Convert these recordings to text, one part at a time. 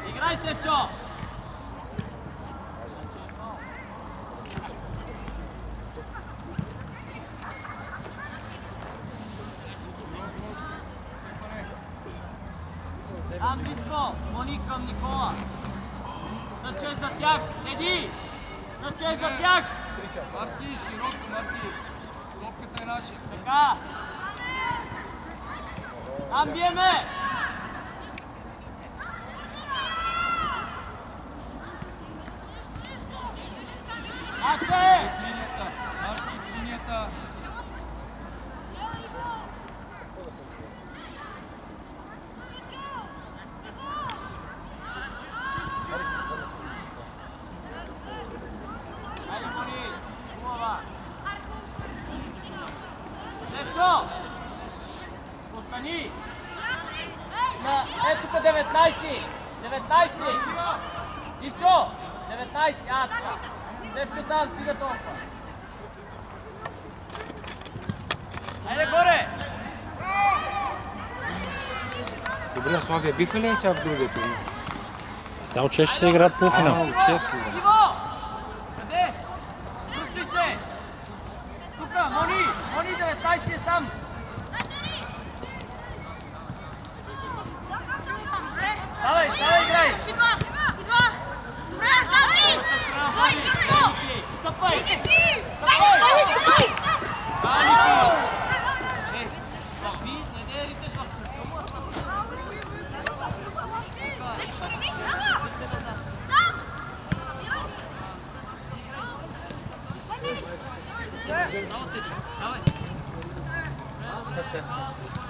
Играй, Стефчо! Там близко, Моник към Никола. Наче за тях, Еди! Наче за тях! Марти, широко, Марти. Топката е наша. Така! Там биеме! Наше! Линията, Марти, линията. Хайде, Мони! Хубава! Левчо! Остани! Ето тук 19-ти! 19-ти! Ивчо! 19-ти! Така! Левчо там, стига толкова! Хайде горе! Добре, Славия биха ли сега в другото? Само че ще се играят полуфинал. Иво! Къде? Пусти се! Тука, Мони! Мони 19-ти е сам! Ставай, ставай, играй! Добре, Саси! Бори, късно! Стъпай! Искай ти! Дай!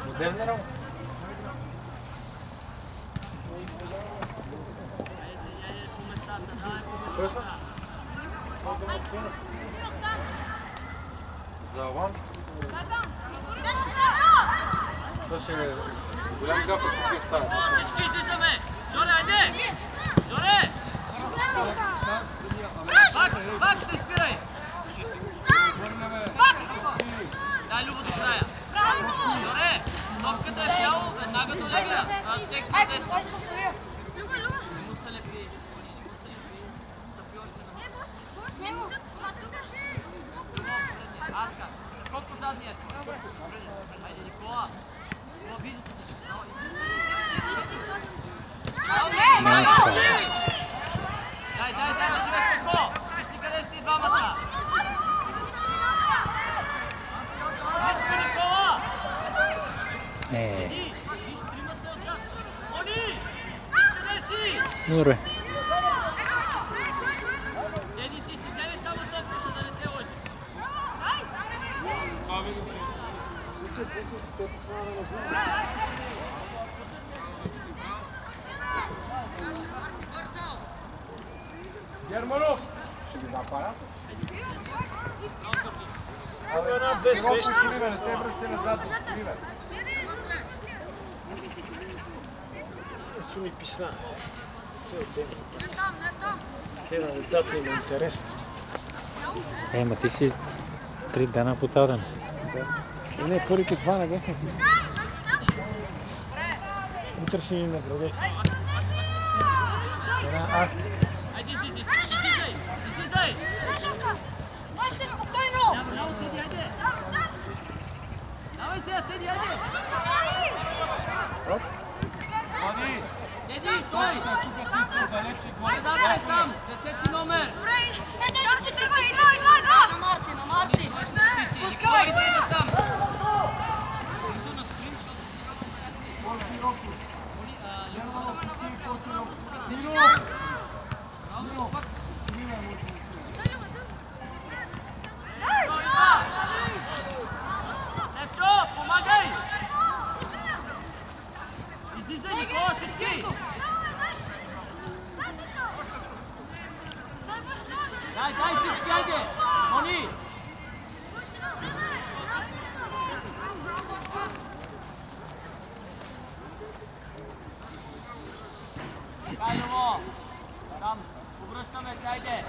Модерна работа. За Алан? Това ще е голям гафът, какви стават. Всички излизаме! Жоре, айде! Жоре! Пак, не спирай! Дай Любо до края! Жоре! Топката е цяло, веднага до левия! Текстът е... Не му се лепи! Стъпи още на... Атка! Колко задния? Хайде, Никола! Никола, види се! Дай, живе спеко! Вижте къде сте и двамата! Близко, Никола! Виж, тримата отзад! Они! Къде си? Добре. Еди, ти си гледай само топката, да не те лъжи. Германов! Ще ги запарят? Една без вещи. Не се връща назад. Ще ми писна. Цел ден. Те на децата им е интересно. Ма ти си 3 дена по цял ден. Да. Не, първите 2 не бяха. Утре ще ни наградят. Една астика. Айде, излизай! Можете спокойно! Браво, Теди, айде! Давай сега, Теди, айде! Ани! Теди, стой! Тук писал далече горе. Предава е сам! 10-ти номер! Добре! Там си тръгва! Идва! На Марти! Никола, иди насам! Левчо, помагай! Излизай, Никола, всички! Дай всички, айде! Мони! Кайлово! Там, обръщаме се, айде!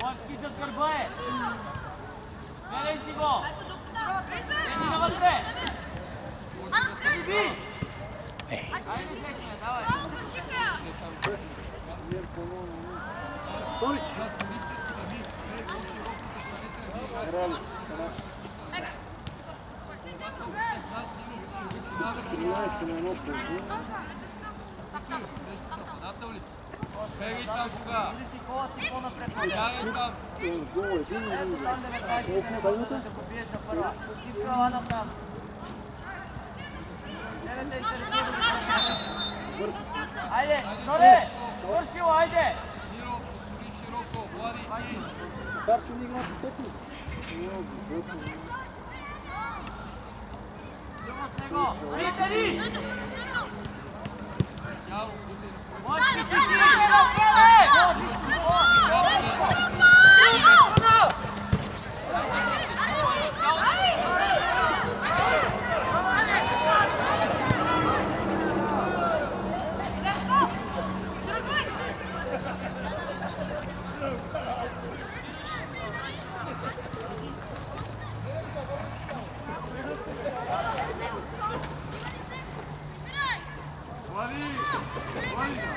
Лъвски зад гърба е! Гледай си го! Седи навътре! Седи ви! Айде, зехме, давай! Сонич! Бегай там кога! Бягай там! Айде, Жоре! Свършило, айде! Миро, стори широко, Влади ти! Карчо не игра с степни. Друго с него! Ритери! Яро, Може би ти си!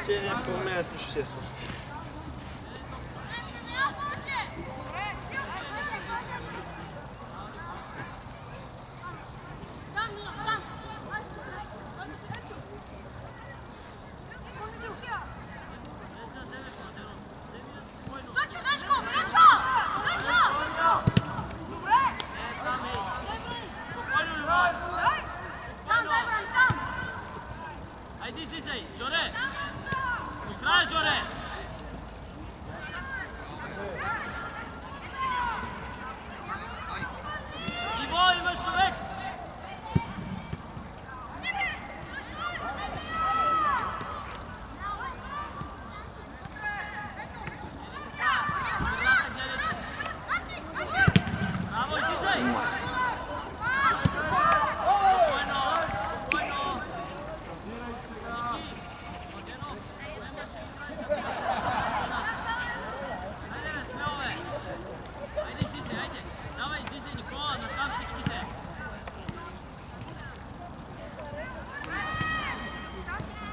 Те не променят същество. Айде, излизай! Жоре! Открая, Жоре! Иво, имаш човек! Браво, излизай!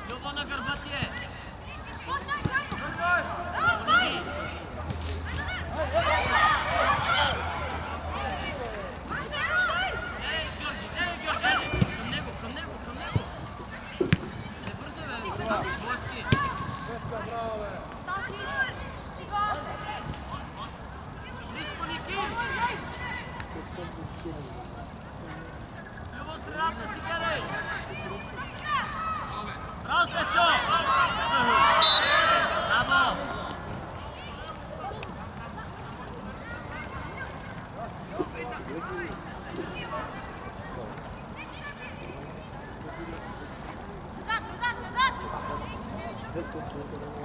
Любо на гърба ти е! Към него! Не бързай, бе! Войски! Близко, Ники! Любо, средата си гледай! Браво, Стечо! Браво!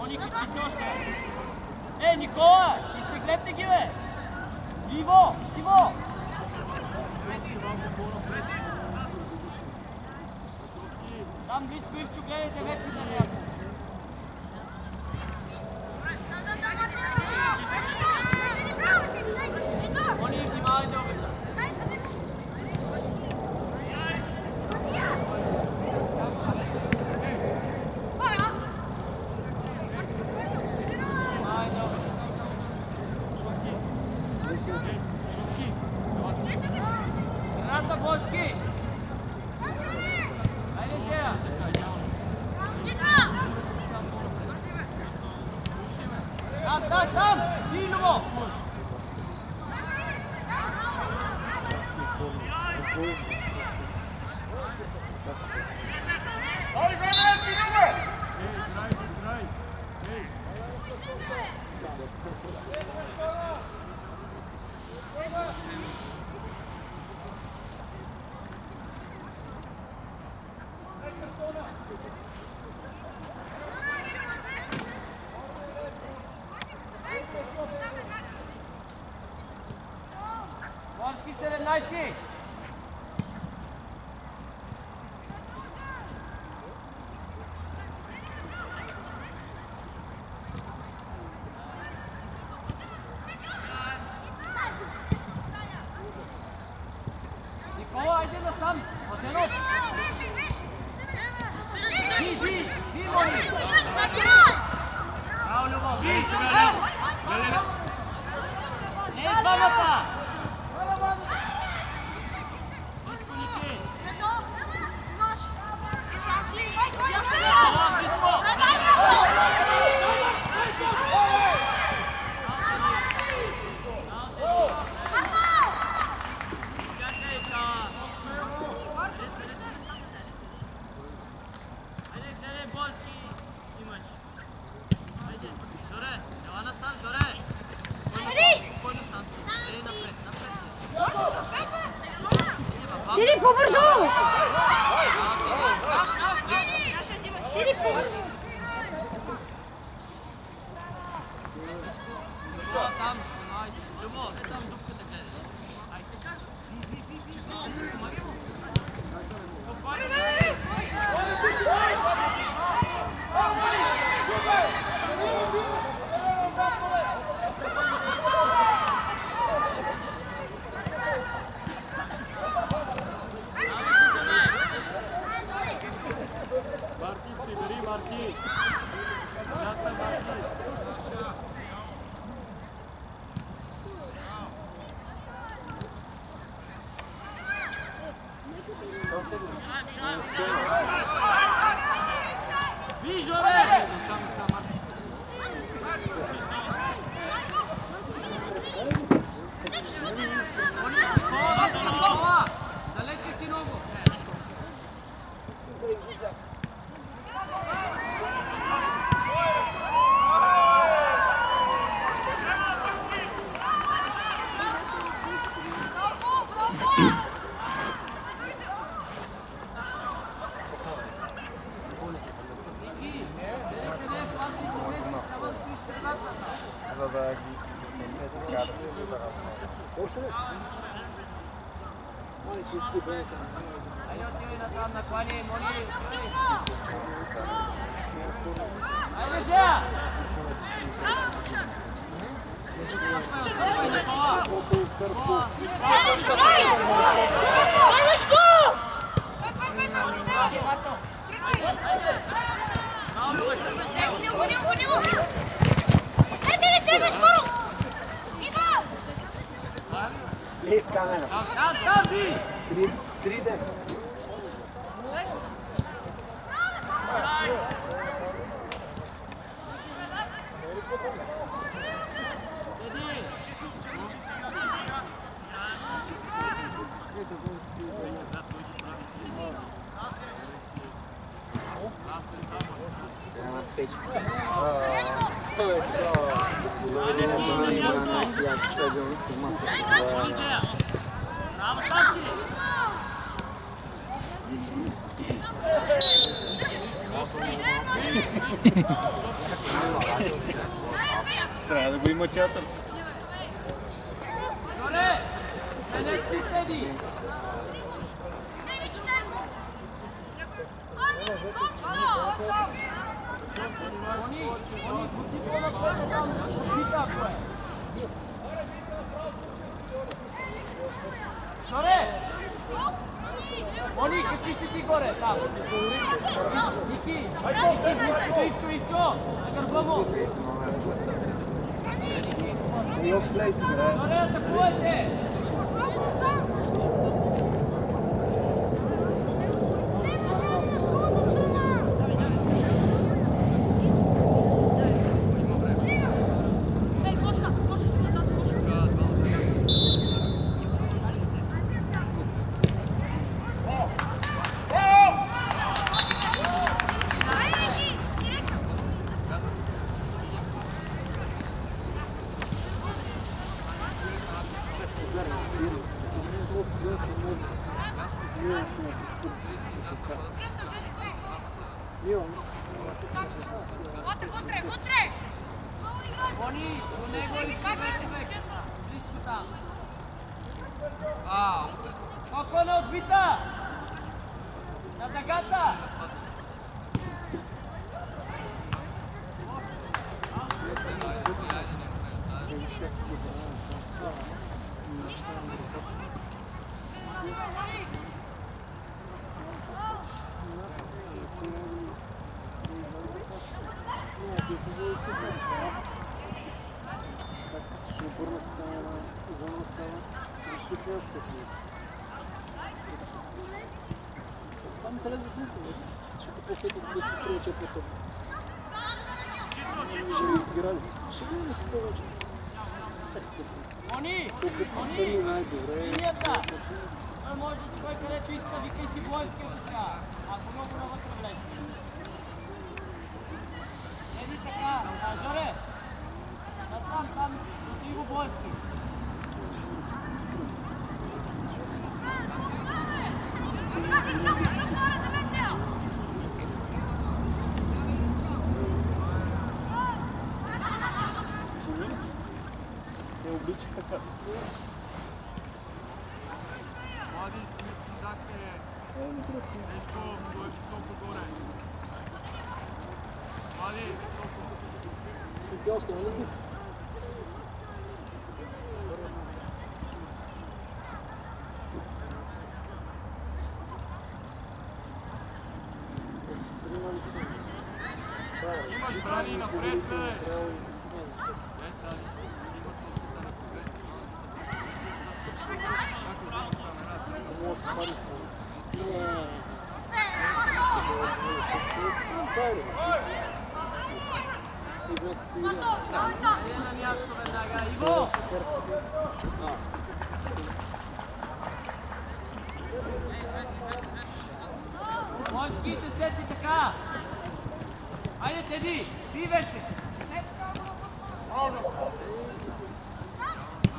О, Ники, ти си още! Никола! Изтеглете ги, бе! Иво! Там близко Ивчо, гледайте весните някакво. Они внимавайте, обета. Рата Боски! Айде сега! Там! И Любо! Боски 17! Би, Мони! Браво, Любов! Би! Не, двамата! Иди побързо! Иди побързо! Там, Любов, е там дупката гледаш. Марки, прибери, Марки! Би, Жоре! Никола! Далече си много! За да ги съсвети картите за размер. Още ли? Мали, че отиването на Айде отивай натам на клани, Мони! Айде сега! Лев камера. Там, Би! 3D. Трябва да го има театър. Жоре! Къде си седи? Мони, ти по-напред там, бита ако е. Жоре! Мони, качи си ти горе, там. Ники, Ивчо, на гърба му. Жоре, атакувайте! Мони, до него е човек. Близко там. Колко на отбита? На дъгата. софиянска книга. Там се лезе също, защото по-всеки да се струва, че е по-тъп. Ще ви изгради. Ще ви да се това час. Они! Колкото си пари най-добре. Линията! Той може да си кой където иска, викай си Бойски от сега. Ако много навътре влезе. Еди така, Жоре! Насам там, до Иво Бойски. Не облича така. Софиянска, нали? Имаш брани напред, бе! Е на място веднага. Иво! Бойски, десети така! Айде, Теди! Би вече!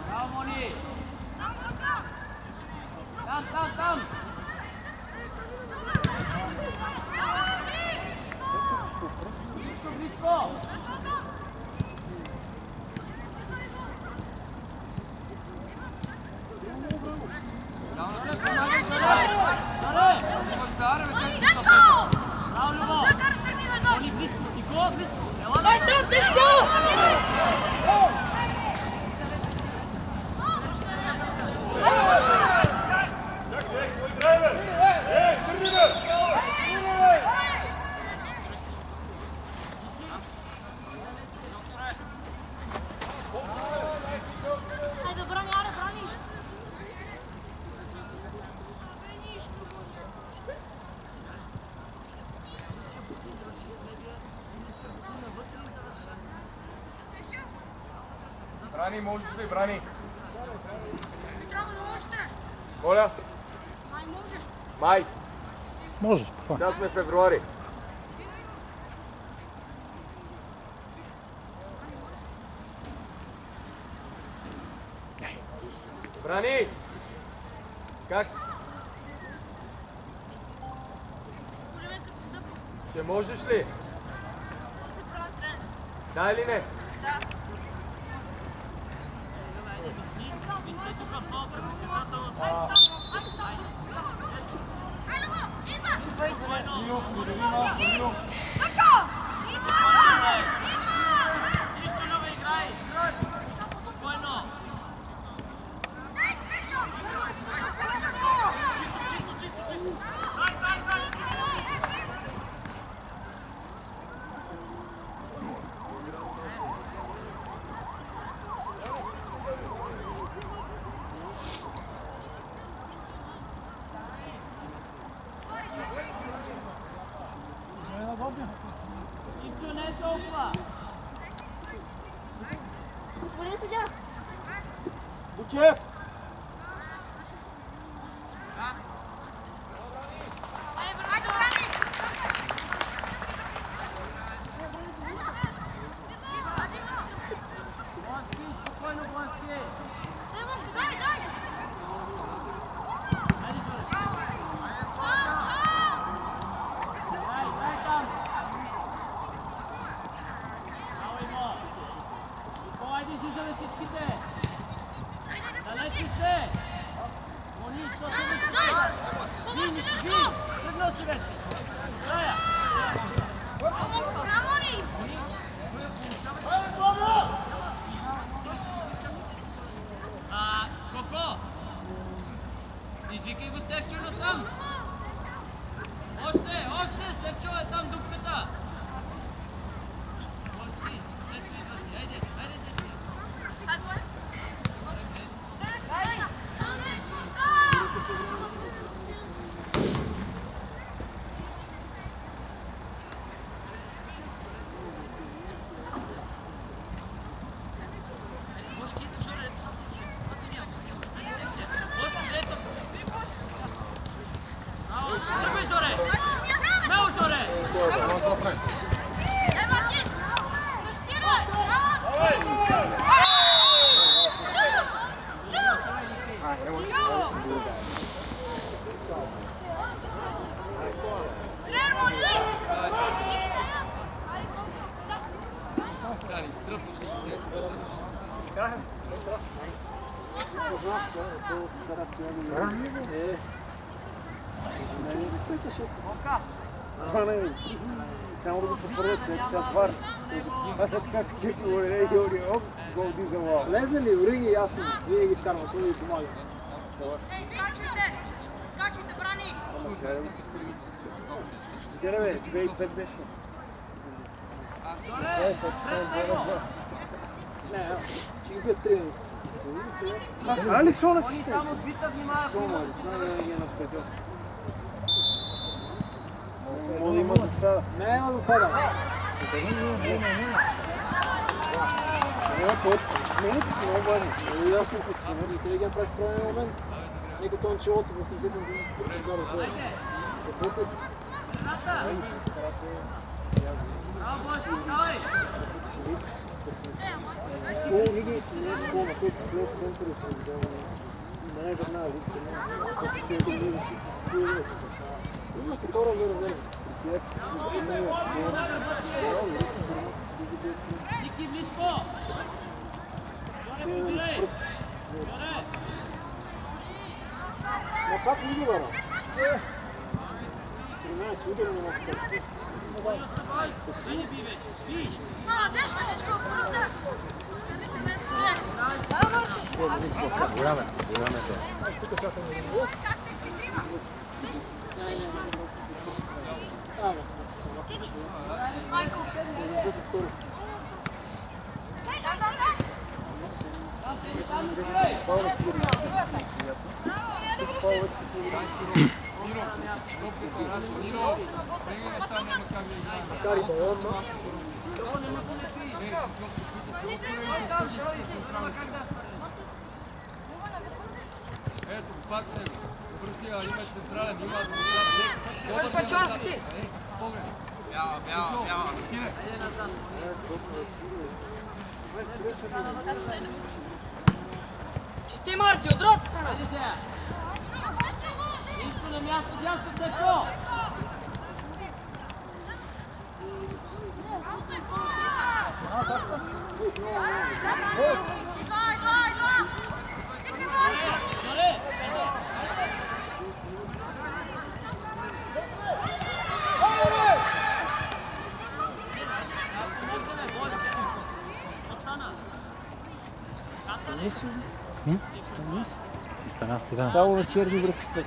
Браво, Мони! Там! Близко! Браво, Любо! Мони, близко! Никола, близко! Ела, Дай се, тежко! Айде, брани, аре, брани! Брани, можеш ли, брани? Трябва да можете! Моля? Май може! Май, Може, спокойно. сега сме февруари. Брани! Как си? Ще можеш ли? Да или не? Нищо не ме играй! Спокойно! Ивчо, не е толкова! Господин съдя! Бучев! Айде, брани! Бойски, спокойно, Бойски! Дай! Айде, Жоре! Играй там! Браво, Иво! Иво, айде, излизаме всичките! Далеч направи. Само да го потвърдят, че сега твар. Аз след така си кипи, оре, оп, гол дизел. Влезне ли, Ориги и ясно. Вие ги вкарват, това ви помага. Скачайте, брани! Къде бе, 2,5 беше. Не, ще ги бият 3 минути. Али шо на система? Само бита внимава. Мога да има засада. Не, има засада. Смените си много важни. Много ясно почина и трябва да ги направиш в правилния момент. Не като Анчелоти в 80 см пускаш горе в горе. Браво, Бойс, поставай! Ориги не е такова, на който влез в центъра и се видява. Не е веднага липса. Има се хора за резерви. Ники, близко! Жоре, прибирай! Жоре! Но как не ги вара? 13 удари на нас. Ени би вече, би! Дечко, Голяме. Не се втори. Кари балон, Ето, пак с него. Връщи, а има централен, има администрация. Поглед. Бяла. Кине. Ще Марти, от рот! Хайде сега! Нищо на място, дясно, Течо! Жоре! Станасти, да. Само вечерни връхи след.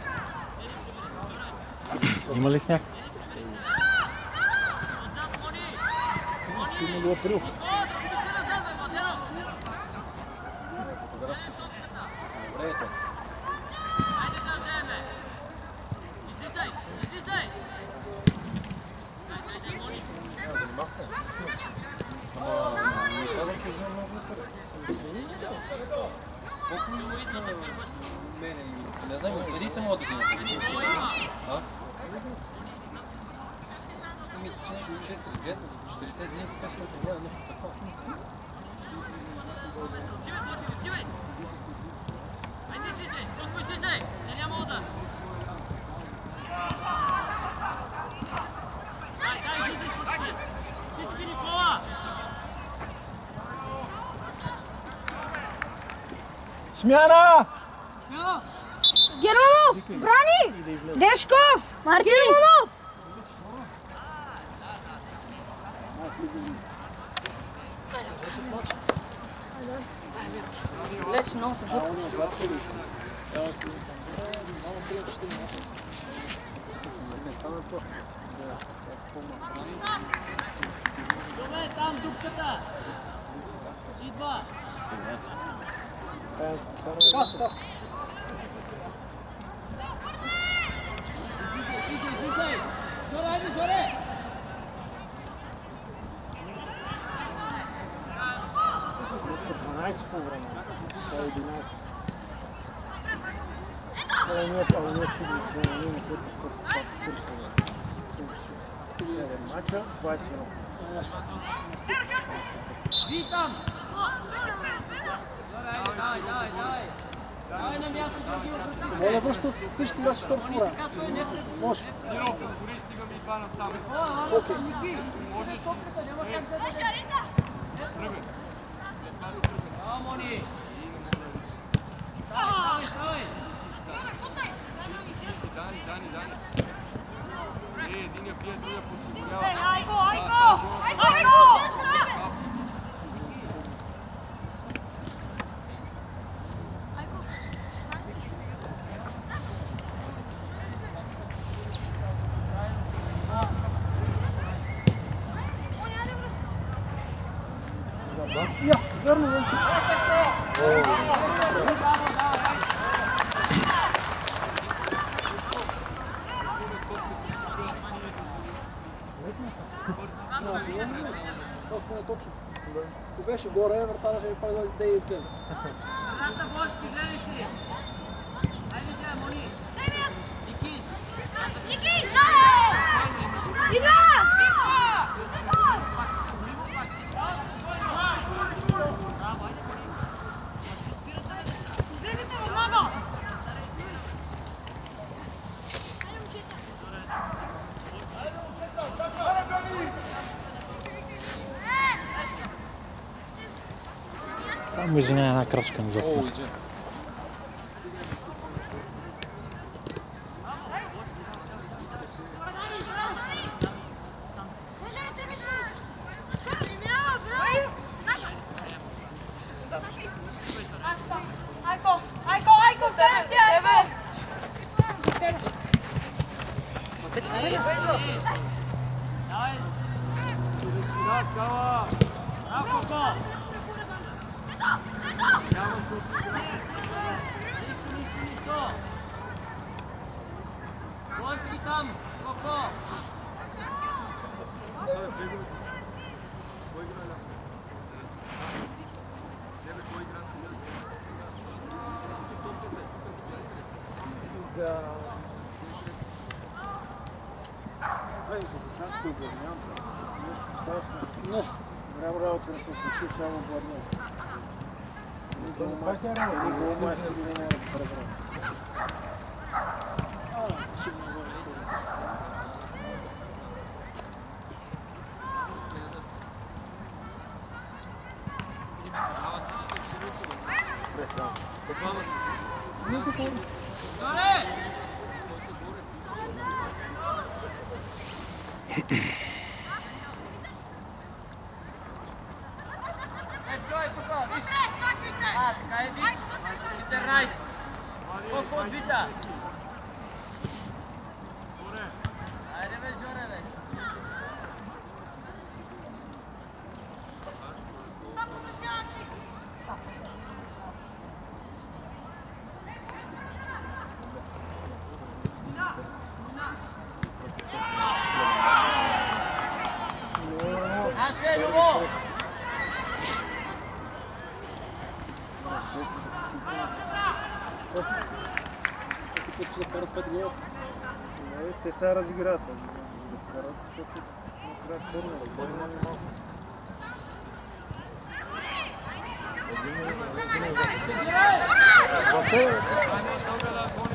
Има ли сняг? Ще има до април. Не знам, от съдите могат да се направи. Ами, ти нещо 4 дена, за 4 дни, 500 няма нещо такова. Смяна! Германов! Брани! Дешков! Мартин! Германов! Леч, много се бутат. Добре, там дупката! Идва! Излизай! Жоре, айде, Жоре! Днес 12 по време. Това е 11. Това не е сигурно, че не се пускат. 7 мача, 21. Витам! Давай. Давай на място, други обръщи се. Моля, връща същия играч втор Они хора. така стои, не Може. Дори стигам и два там. Ала са Ники. Искате топката, няма как да даде. Браво, Мони. Ставай. Дани. Единия пие, другия подсигурява. Айко! Я, верно, бе. Просто не точно. Ако беше горе, вратаря ще ми пак да е изгледа. Рата Боски, гледай си. Айде сега, Мони. Ники. Само извиня една крачка назад. О, извиня. Айко, вперед, тебе! Браво, Коко. Нищо. Боски там, Коко. Да. Ай, като шанс обърнявам. Нещо страшно. Не. Голяма работа не се случи, само обърнявам. Никога майстор не няма да пребрам. Ще ми го разкажа. Добре! Евчо е тук, виж! Така е, виж! 14! Колко отбита? Айде бе, Жоре, бе! Наше, Любо! Като да вкарат 5 гола. Не, те сега разиграят. Да вкарат, защото накрая корнера. Кой не е малко. Добре! Зате,